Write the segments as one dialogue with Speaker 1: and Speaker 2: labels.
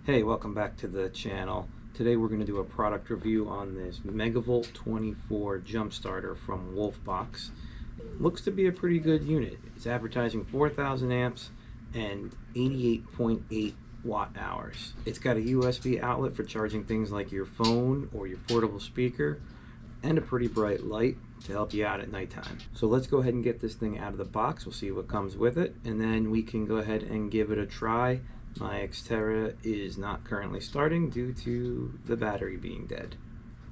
Speaker 1: Hey, welcome back to the channel. Today we're going to do a product review on this Megavolt24 Jumpstarter from Wolfbox. Looks to be a pretty good unit. It's advertising 4,000 amps and 88.8 watt hours. It's got a USB outlet for charging things like your phone or your portable speaker, and a pretty bright light to help you out at nighttime. So let's go ahead and get this thing out of the box. We'll see what comes with it, and then we can go ahead and give it a try. My Xterra is not currently starting due to the battery being dead.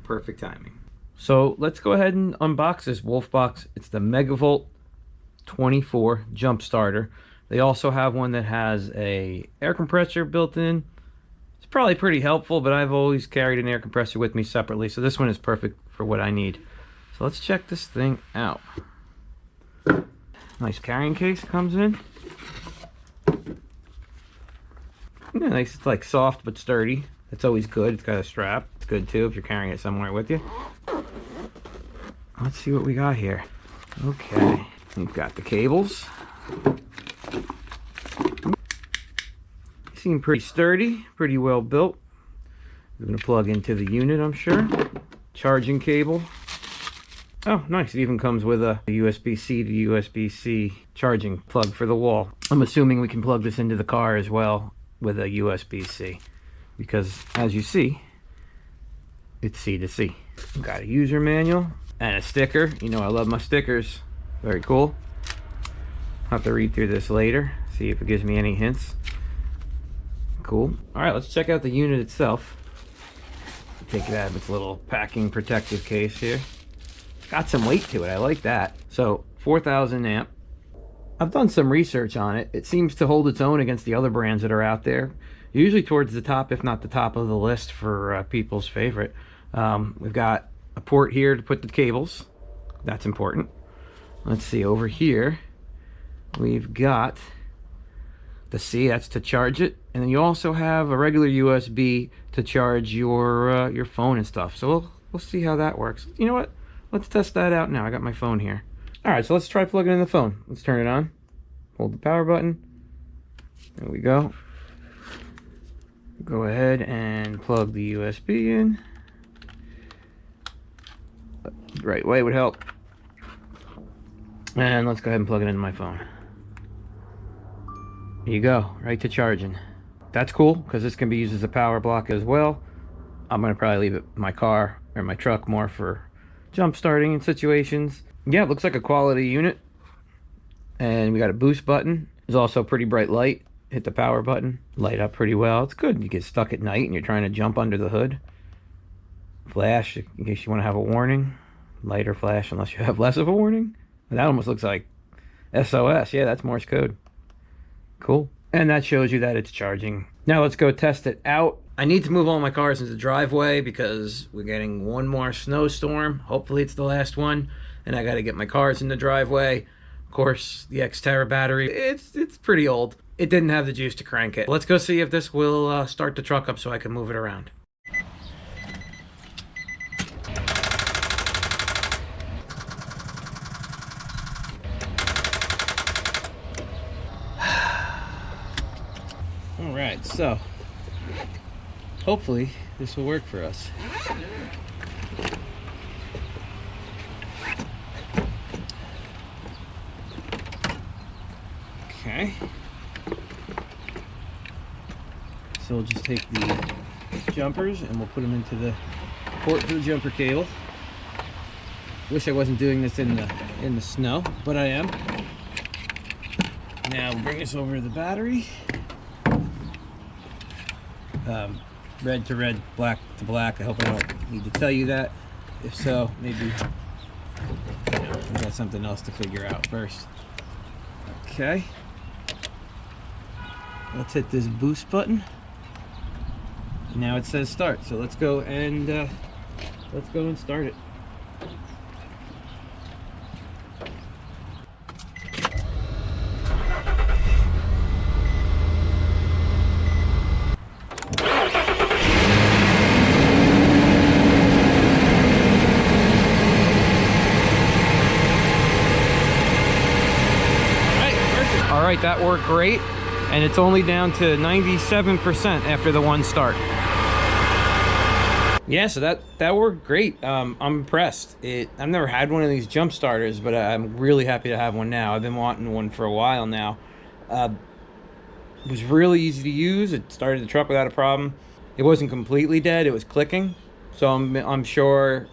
Speaker 1: Perfect timing. So let's go ahead and unbox this Wolfbox. It's the Megavolt24 Jumpstarter. They also have one that has a air compressor built in. It's probably pretty helpful, but I've always carried an air compressor with me separately, so this one is perfect for what I need. So let's check this thing out. Nice carrying case comes in. Yeah, nice. It's like soft but sturdy. That's always good. It's got a strap. It's good too if you're carrying it somewhere with you. Let's see what we got here. Okay, we've got the cables. Seem pretty sturdy, pretty well built. I'm gonna plug into the unit, I'm sure. Charging cable. Oh, nice. It even comes with a USB-C to USB-C charging plug for the wall. I'm assuming we can plug this into the car as well with a USB-C, because as you see, it's C to C. Got a user manual and a sticker. You know I love my stickers. Very cool. I'll have to read through this later, see if it gives me any hints. Cool. Alright, let's check out the unit itself. Take it out of its little packing protective case here. Got some weight to it, I like that. So 4,000 amp. I've done some research on it. It seems to hold its own against the other brands that are out there. Usually towards the top, if not the top of the list for people's favorite. We've got a port here to put the cables. That's important. Let's see, over here, we've got the C, that's to charge it. And then you also have a regular USB to charge your phone and stuff. So we'll see how that works. You know what? Let's test that out now. I got my phone here. Alright, so let's try plugging in the phone. Let's turn it on. Hold the power button. There we go. Go ahead and plug the USB in. The right way would help. And let's go ahead and plug it into my phone. There you go, right to charging. That's cool, because this can be used as a power block as well. I'm going to probably leave it in my car or my truck more for jump starting in situations. Yeah, it looks like a quality unit. And we got a boost button. There's also a pretty bright light. Hit the power button. Light up pretty well. It's good. You get stuck at night and you're trying to jump under the hood. Flash in case you want to have a warning. Light or flash unless you have less of a warning. That almost looks like SOS. Yeah, that's Morse code. Cool. And that shows you that it's charging. Now let's go test it out. I need to move all my cars into the driveway because we're getting one more snowstorm. Hopefully it's the last one. And I got to get my cars in the driveway. Of course, the Xterra battery, it's pretty old. It didn't have the juice to crank it. Let's go see if this will start the truck up so I can move it around. All right, so hopefully this will work for us. Okay. So we'll just take the jumpers and we'll put them into the port for the jumper cable. Wish I wasn't doing this in the snow, but I am. Now we'll bring this over to the battery. Red to red, black to black. I hope I don't need to tell you that. If so, maybe we got something else to figure out first. Okay. Let's hit this boost button. Now it says start, so let's go and start it. All right, that worked great. and it's only down to 97% after the one start. Yeah, so that worked great. I'm impressed. I've never had one of these jump starters, but I'm really happy to have one now. I've been wanting one for a while now. It was really easy to use. It started the truck without a problem. It wasn't completely dead. It was clicking. So I'm sure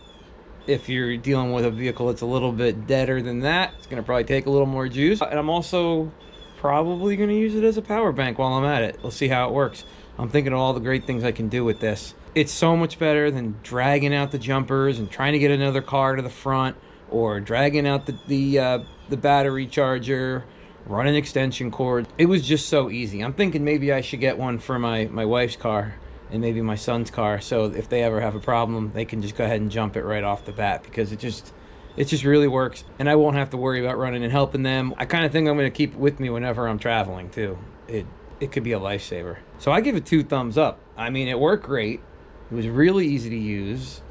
Speaker 1: if you're dealing with a vehicle that's a little bit deader than that, it's going to probably take a little more juice. And I'm also probably going to use it as a power bank while I'm at it. We'll see how it works. I'm thinking of all the great things I can do with this. It's so much better than dragging out the jumpers and trying to get another car to the front, or dragging out the battery charger, running extension cord. It was just so easy. I'm thinking maybe I should get one for my wife's car and maybe my son's car, so if they ever have a problem, they can just go ahead and jump it right off the bat, because it just really works, and I won't have to worry about running and helping them. I kind of think I'm going to keep it with me whenever I'm traveling too. It could be a lifesaver. So I give it 2 thumbs up. I mean, it worked great. It was really easy to use.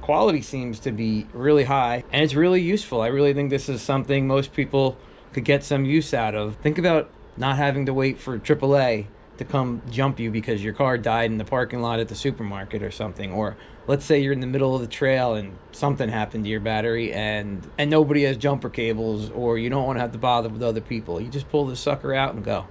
Speaker 1: Quality seems to be really high, and it's really useful. I really think this is something most people could get some use out of. Think about not having to wait for AAA to come jump you because your car died in the parking lot at the supermarket or something. Or let's say you're in the middle of the trail and something happened to your battery and nobody has jumper cables, or you don't want to have to bother with other people. You just pull this sucker out and go.